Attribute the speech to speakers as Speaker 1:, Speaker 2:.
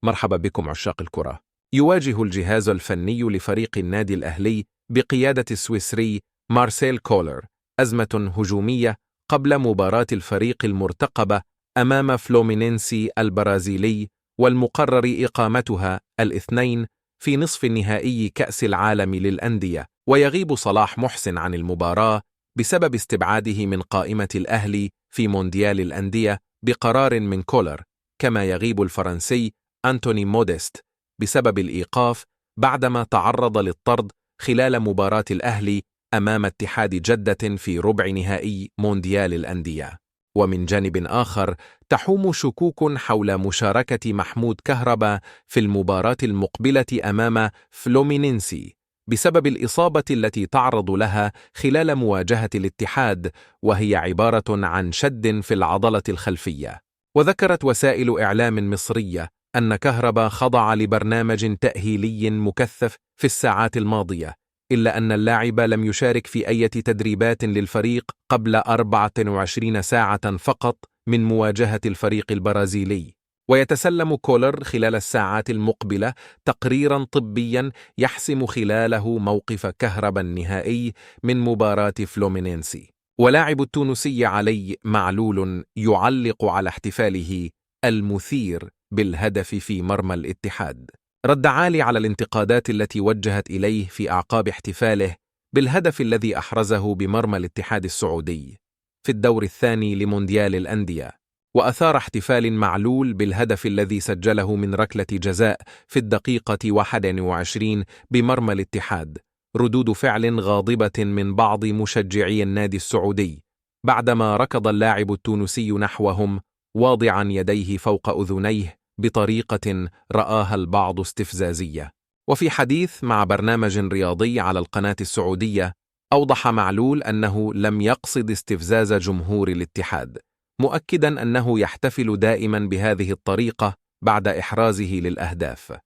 Speaker 1: مرحبا بكم عشاق الكرة. يواجه الجهاز الفني لفريق النادي الأهلي بقيادة السويسري مارسيل كولر أزمة هجومية قبل مباراة الفريق المرتقبة أمام فلومينينسي البرازيلي، والمقرر إقامتها الاثنين في نصف النهائي كأس العالم للأندية. ويغيب صلاح محسن عن المباراة بسبب استبعاده من قائمة الأهلي في مونديال الأندية بقرار من كولر، كما يغيب الفرنسي أنتوني موديست بسبب الإيقاف بعدما تعرض للطرد خلال مباراة الأهلي أمام اتحاد جدة في ربع نهائي مونديال الأندية. ومن جانب آخر، تحوم شكوك حول مشاركة محمود كهربا في المباراة المقبلة أمام فلومينينسي بسبب الإصابة التي تعرض لها خلال مواجهة الاتحاد، وهي عبارة عن شد في العضلة الخلفية. وذكرت وسائل إعلام مصرية أن كهربا خضع لبرنامج تأهيلي مكثف في الساعات الماضية، إلا أن اللاعب لم يشارك في أي تدريبات للفريق قبل 24 ساعة فقط من مواجهة الفريق البرازيلي. ويتسلم كولر خلال الساعات المقبلة تقريرا طبيا يحسم خلاله موقف كهربا النهائي من مباراة فلومينينسي. ولاعب التونسي علي معلول يعلق على احتفاله المثير بالهدف في مرمى الاتحاد. رد علي على الانتقادات التي وجهت إليه في أعقاب احتفاله بالهدف الذي أحرزه بمرمى الاتحاد السعودي في الدور الثاني لمونديال الأندية، وأثار احتفال معلول بالهدف الذي سجله من ركلة جزاء في الدقيقة 21 بمرمى الاتحاد ردود فعل غاضبة من بعض مشجعي النادي السعودي بعدما ركض اللاعب التونسي نحوهم واضعا يديه فوق أذنيه بطريقة رآها البعض استفزازية. وفي حديث مع برنامج رياضي على القناة السعودية، أوضح معلول أنه لم يقصد استفزاز جمهور الاتحاد، مؤكدا أنه يحتفل دائما بهذه الطريقة بعد إحرازه للأهداف.